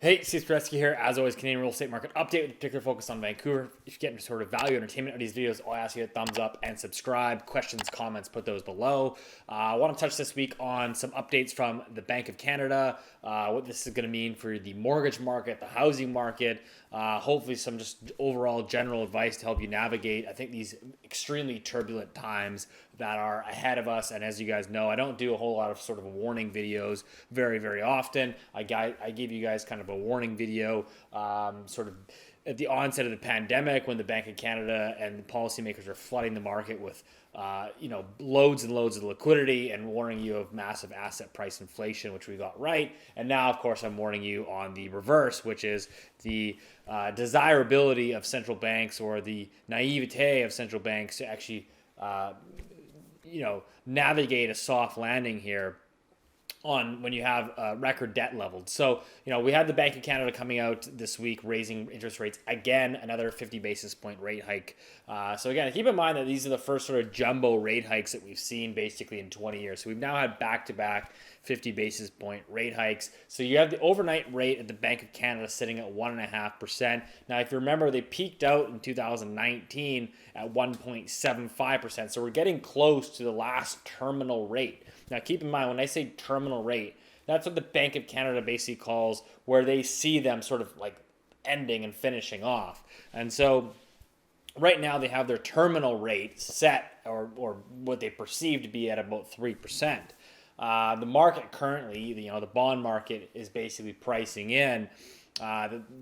Hey, Steve Saretsky here. As always, Canadian real estate market update with a particular focus on Vancouver. If you're getting sort of value entertainment out of these videos, I'll ask you to thumbs up and subscribe. Questions, comments, put those below. I want to touch this week on some updates from the Bank of Canada, what this is going to mean for the mortgage market, the housing market, hopefully some just overall general advice to help you navigate, I think, these extremely turbulent times that are ahead of us. And as you guys know, I don't do a whole lot of sort of warning videos very, very often. I give you guys kind of a warning video sort of at the onset of the pandemic when the Bank of Canada and policymakers are flooding the market with loads and loads of liquidity and warning you of massive asset price inflation, which we got right. And now, of course, I'm warning you on the reverse, which is the desirability of central banks, or the naivete of central banks to actually navigate a soft landing here on when you have record debt levels. So, we had the Bank of Canada coming out this week, raising interest rates again, another 50 basis point rate hike. So again, keep in mind that these are the first sort of jumbo rate hikes that we've seen basically in 20 years. So we've now had back-to-back 50 basis point rate hikes. So you have the overnight rate at the Bank of Canada sitting at 1.5%. Now, if you remember, they peaked out in 2019 at 1.75%. So we're getting close to the last terminal rate. Now, keep in mind, when I say terminal rate, that's what the Bank of Canada basically calls where they see them sort of like ending and finishing off. And so right now they have their terminal rate set, or what they perceive to be, at about 3%. The market currently, the bond market is basically pricing in.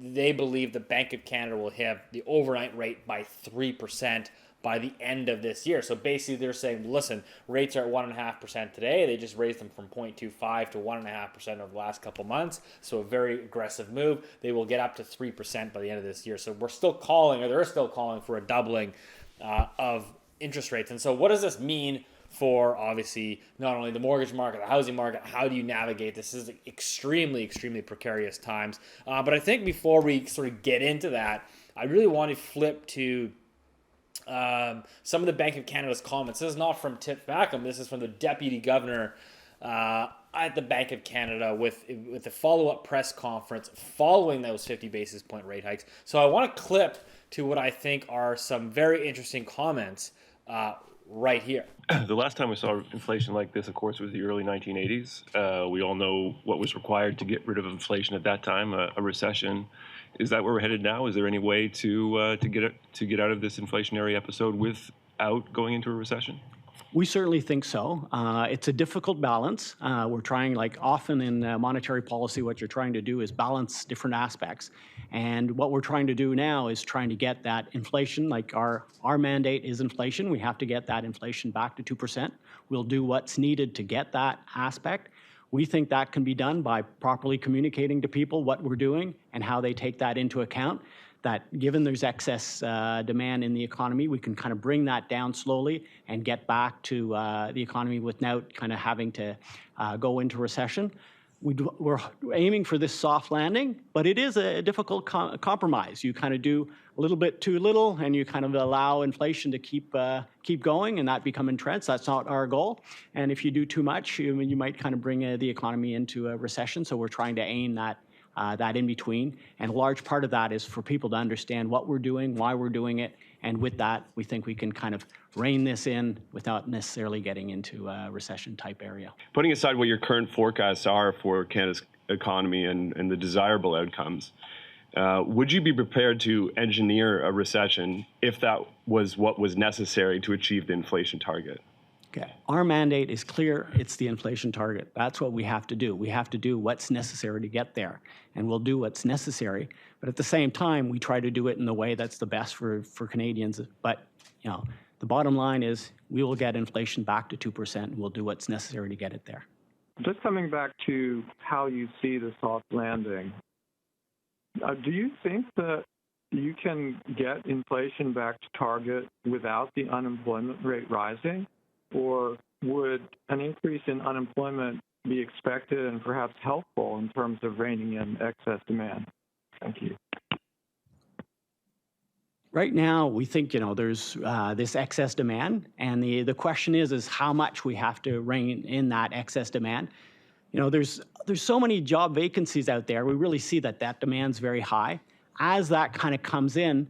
They believe the Bank of Canada will have the overnight rate by 3% by the end of this year. So basically they're saying, listen, rates are at 1.5% today. They just raised them from 0.25 to 1.5% over the last couple months. So a very aggressive move. They will get up to 3% by the end of this year. So they're still calling for a doubling of interest rates. And so what does this mean for, obviously, not only the mortgage market, the housing market? How do you navigate this? This is extremely, extremely precarious times. But I think before we sort of get into that, I really want to flip to some of the Bank of Canada's comments. This is not from Tip Fackham. This is from the Deputy Governor at the Bank of Canada with the follow-up press conference following those 50 basis point rate hikes. So I want to clip to what I think are some very interesting comments right here. The last time we saw inflation like this, of course, was the early 1980s. We all know what was required to get rid of inflation at that time, a recession. Is that where we're headed now? Is there any way to get out of this inflationary episode without going into a recession? We certainly think so. It's a difficult balance. We're trying, like often in monetary policy, what you're trying to do is balance different aspects. And what we're trying to do now is trying to get that inflation, like our mandate is inflation. We have to get that inflation back to 2%. We'll do what's needed to get that aspect. We think that can be done by properly communicating to people what we're doing and how they take that into account. That given there's excess demand in the economy, we can kind of bring that down slowly and get back to the economy without kind of having to go into recession. We're aiming for this soft landing, but it is a difficult compromise. You kind of do a little bit too little, and you kind of allow inflation to keep going, and that become entrenched. That's not our goal. And if you do too much, you might kind of bring the economy into a recession. So we're trying to aim that in between. And a large part of that is for people to understand what we're doing, why we're doing it. And with that, we think we can kind of rein this in without necessarily getting into a recession type area. Putting aside what your current forecasts are for Canada's economy and the desirable outcomes, would you be prepared to engineer a recession if that was what was necessary to achieve the inflation target? Okay. Our mandate is clear. It's the inflation target. That's what we have to do. We have to do what's necessary to get there, and we'll do what's necessary. But at the same time, we try to do it in the way that's the best for Canadians. But the bottom line is we will get inflation back to 2%, and we'll do what's necessary to get it there. Just coming back to how you see the soft landing, do you think that you can get inflation back to target without the unemployment rate rising? Or would an increase in unemployment be expected and perhaps helpful in terms of reining in excess demand? Thank you. Right now, we think there's this excess demand, and the question is how much we have to rein in that excess demand. There's so many job vacancies out there. We really see that demand's very high. As that kind of comes in,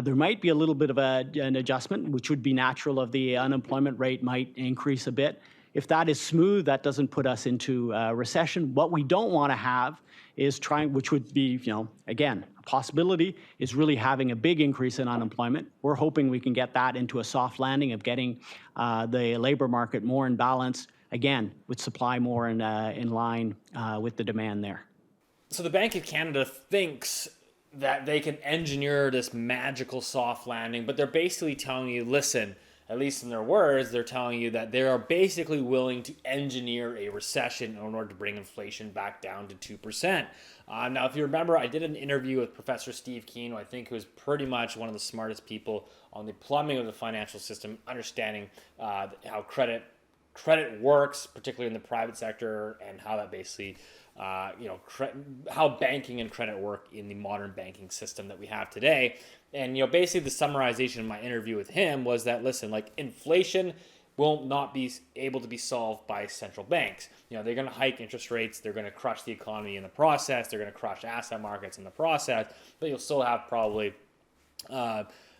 there might be a little bit of an adjustment, which would be natural. Of the unemployment rate might increase a bit. If that is smooth, that doesn't put us into recession. What we don't want to have is which would be, again, a possibility, is really having a big increase in unemployment. We're hoping we can get that into a soft landing of getting the labor market more in balance, again, with supply more in line with the demand there. So the Bank of Canada thinks that they can engineer this magical soft landing, but they're basically telling you, listen, at least in their words, they're telling you that they are basically willing to engineer a recession in order to bring inflation back down to 2%. Now, if you remember, I did an interview with Professor Steve Keen, who I think was pretty much one of the smartest people on the plumbing of the financial system, understanding how credit works, particularly in the private sector, and how that basically how banking and credit work in the modern banking system that we have today. And, basically the summarization of my interview with him was that, listen, like, inflation will not be able to be solved by central banks. They're going to hike interest rates. They're going to crush the economy in the process. They're going to crush asset markets in the process, but you'll still have probably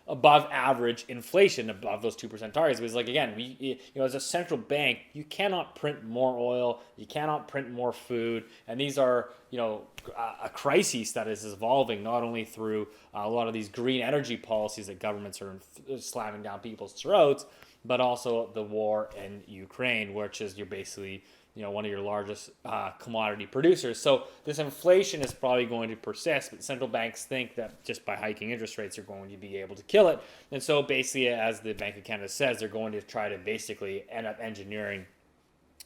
above average inflation above those 2% targets. Because, like, again, as a central bank, you cannot print more oil, you cannot print more food, and these are, a crisis that is evolving not only through a lot of these green energy policies that governments are slamming down people's throats, but also the war in Ukraine, which is you're basically one of your largest commodity producers. So this inflation is probably going to persist, but central banks think that just by hiking interest rates, they're going to be able to kill it. And so basically, as the Bank of Canada says, they're going to try to basically end up engineering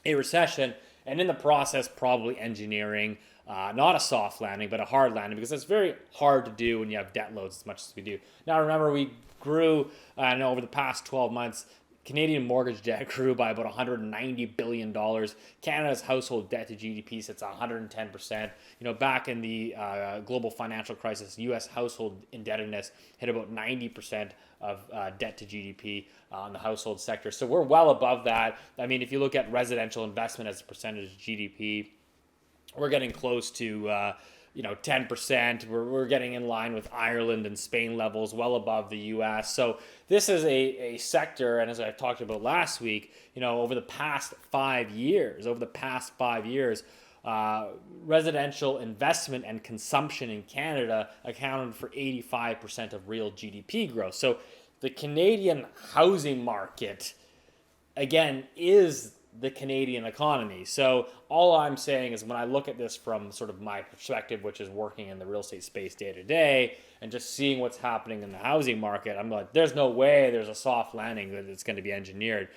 a recession, and in the process, probably engineering not a soft landing, but a hard landing, because it's very hard to do when you have debt loads as much as we do. Now, remember, we grew, over the past 12 months, Canadian mortgage debt grew by about $190 billion. Canada's household debt to GDP sits at 110%. Back in the global financial crisis, U.S. household indebtedness hit about 90% of debt to GDP on the household sector. So we're well above that. I mean, if you look at residential investment as a percentage of GDP, we're getting close to 10%. We're getting in line with Ireland and Spain levels, well above the U.S. So this is a sector, and as I talked about last week, over the past 5 years, residential investment and consumption in Canada accounted for 85% of real GDP growth. So the Canadian housing market, again, is the Canadian economy. So all I'm saying is, when I look at this from sort of my perspective, which is working in the real estate space day to day and just seeing what's happening in the housing market, I'm like, there's no way there's a soft landing that it's going to be engineered.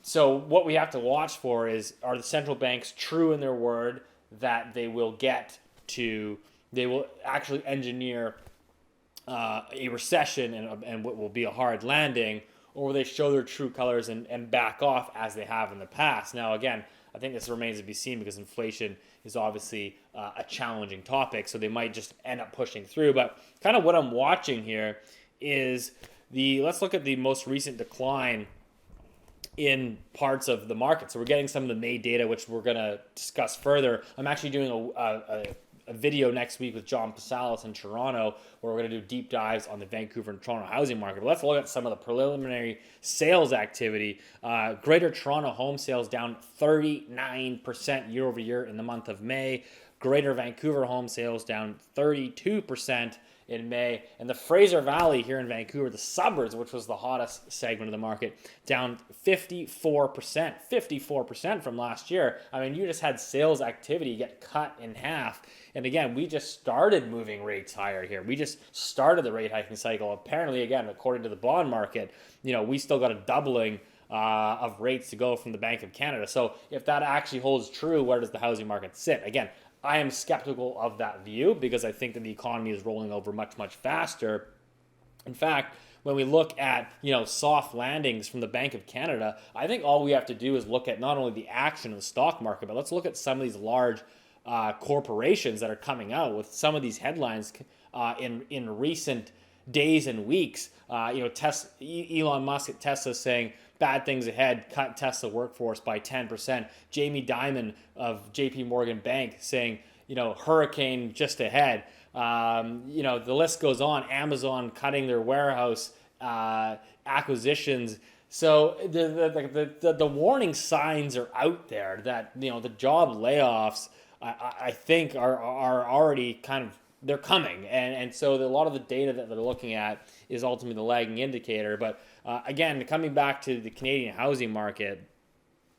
So what we have to watch for is, are the central banks true in their word that they will actually engineer a recession and what will be a hard landing, or will they show their true colors and back off as they have in the past? Now, again, I think this remains to be seen, because inflation is obviously a challenging topic, so they might just end up pushing through. But kind of what I'm watching here is let's look at the most recent decline in parts of the market. So we're getting some of the May data, which we're going to discuss further. I'm actually doing a video next week with John Pasalis in Toronto, where we're going to do deep dives on the Vancouver and Toronto housing market. But let's look at some of the preliminary sales activity. Greater Toronto home sales down 39% year over year in the month of May. Greater Vancouver home sales down 32% in May. And the Fraser Valley here in Vancouver, the suburbs, which was the hottest segment of the market, down 54% from last year. I mean, you just had sales activity get cut in half. And again, we just started moving rates higher here. We just started the rate hiking cycle. Apparently, again, according to the bond market, we still got a doubling of rates to go from the Bank of Canada. So if that actually holds true, where does the housing market sit? Again, I am skeptical of that view, because I think that the economy is rolling over much, much faster. In fact, when we look at, soft landings from the Bank of Canada, I think all we have to do is look at not only the action of the stock market, but let's look at some of these large corporations that are coming out with some of these headlines in recent days and weeks. Elon Musk at Tesla saying bad things ahead, cut Tesla workforce by 10%. Jamie Dimon of JP Morgan Bank saying, hurricane just ahead. The list goes on. Amazon cutting their warehouse acquisitions. So the warning signs are out there that the job layoffs I think are already they're coming, and so a lot of the data that they're looking at is ultimately the lagging indicator. But again, coming back to the Canadian housing market,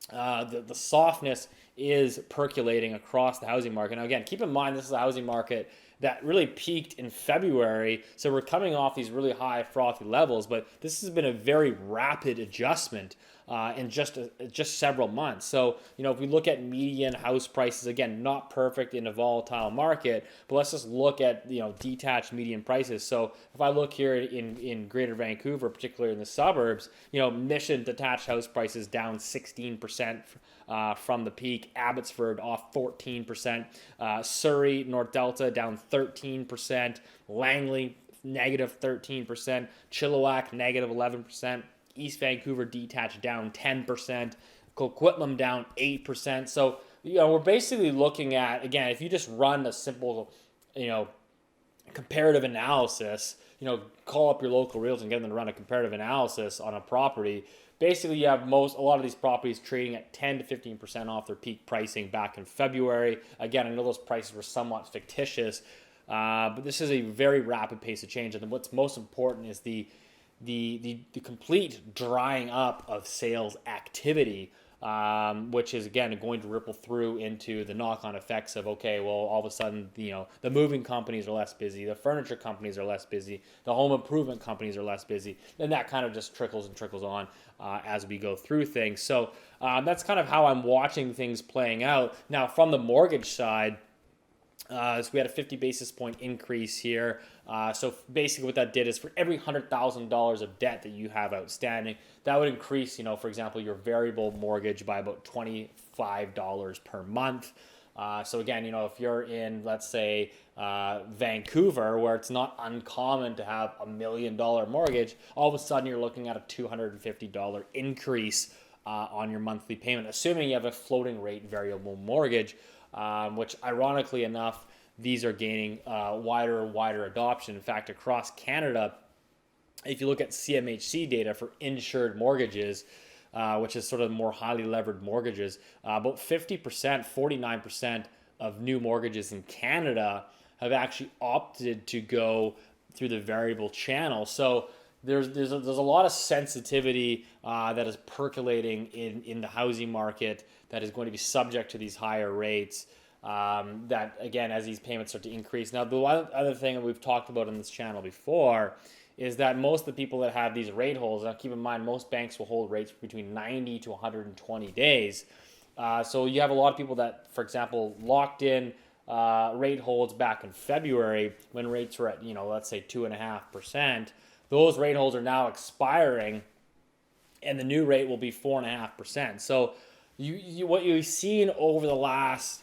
the softness is percolating across the housing market. Now, again, keep in mind this is a housing market that really peaked in February, so we're coming off these really high frothy levels, but this has been a very rapid adjustment in just several months. So, if we look at median house prices, again, not perfect in a volatile market, but let's just look at, detached median prices. So if I look here in Greater Vancouver, particularly in the suburbs, Mission detached house prices down 16%. From the peak. Abbotsford off 14%. Surrey, North Delta down 13%. Langley negative 13%. Chilliwack negative 11%. East Vancouver detached down 10%. Coquitlam down 8%. So, we're basically looking at, again, if you just run a simple, comparative analysis, call up your local realtor and get them to run a comparative analysis on a property. Basically, you have a lot of these properties trading at 10 to 15% off their peak pricing back in February. Again, I know those prices were somewhat fictitious, but this is a very rapid pace of change. And what's most important is the complete drying up of sales activity, which is, again, going to ripple through into the knock-on effects of, okay, well, all of a sudden, the moving companies are less busy, the furniture companies are less busy, the home improvement companies are less busy, and that kind of just trickles and trickles on as we go through things. So that's kind of how I'm watching things playing out. Now, from the mortgage side, so we had a 50 basis point increase here. So basically what that did is for every $100,000 of debt that you have outstanding, that would increase, for example, your variable mortgage by about $25 per month. So again, if you're in, let's say, Vancouver, where it's not uncommon to have $1 million mortgage, all of a sudden you're looking at a $250 increase on your monthly payment, assuming you have a floating rate variable mortgage. Which ironically enough, these are gaining wider and wider adoption. In fact, across Canada, if you look at CMHC data for insured mortgages, which is sort of more highly levered mortgages, about 50%, 49% of new mortgages in Canada have actually opted to go through the variable channel. So there's a lot of sensitivity that is percolating in the housing market that is going to be subject to these higher rates. That, again, as these payments start to increase. Now, the one other thing that we've talked about in this channel before is that most of the people that have these rate holds, now keep in mind, most banks will hold rates between 90 to 120 days. So you have a lot of people that, for example, locked in rate holds back in February when rates were at, let's say 2.5%. Those rate holds are now expiring, and the new rate will be 4.5%. So what you've seen over the last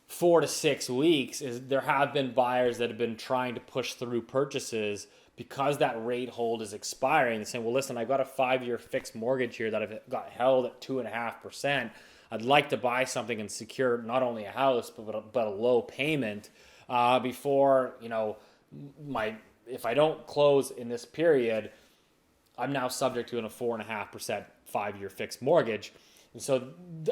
4 to 6 weeks is there have been buyers that have been trying to push through purchases because that rate hold is expiring. They're saying, well, listen, I've got a 5-year fixed mortgage here that I've got held at 2.5%. I'd like to buy something and secure not only a house but a low payment before if I don't close in this period, I'm now subject to a 4.5% 5-year fixed mortgage. And so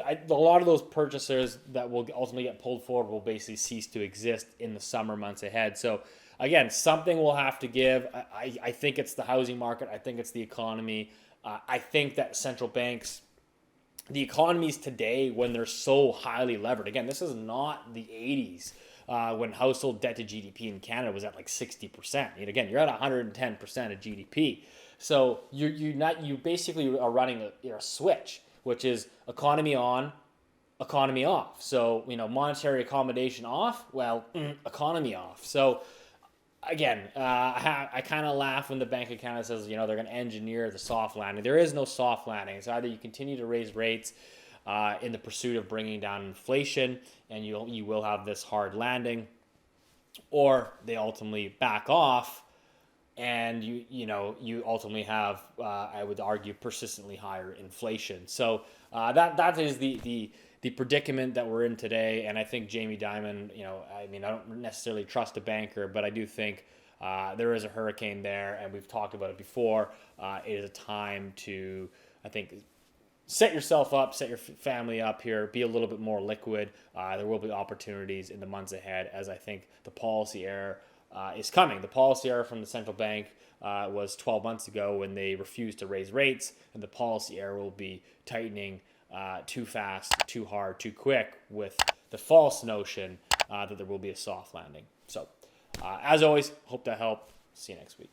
a lot of those purchasers that will ultimately get pulled forward will basically cease to exist in the summer months ahead. So again, something will have to give. I think it's the housing market. I think it's the economy. I think that central banks, the economies today, when they're so highly levered, again, this is not the 80s when household debt to GDP in Canada was at like 60%. And again, you're at 110% of GDP. So you basically are running a switch, which is economy on, economy off. So, monetary accommodation off, economy off. So, again, I kind of laugh when the Bank of Canada says, they're going to engineer the soft landing. There is no soft landing. It's either you continue to raise rates in the pursuit of bringing down inflation, and you will have this hard landing, or they ultimately back off and you ultimately have, I would argue, persistently higher inflation. So that is the predicament that we're in today. And I think Jamie Dimon, I mean, I don't necessarily trust a banker, but I do think there is a hurricane there, and we've talked about it before. It is a time to, I think, set yourself up, set your family up here, be a little bit more liquid. There will be opportunities in the months ahead, as I think the policy error is coming. The policy error from the central bank was 12 months ago when they refused to raise rates, and the policy error will be tightening too fast, too hard, too quick, with the false notion that there will be a soft landing. So, as always, hope that helped. See you next week.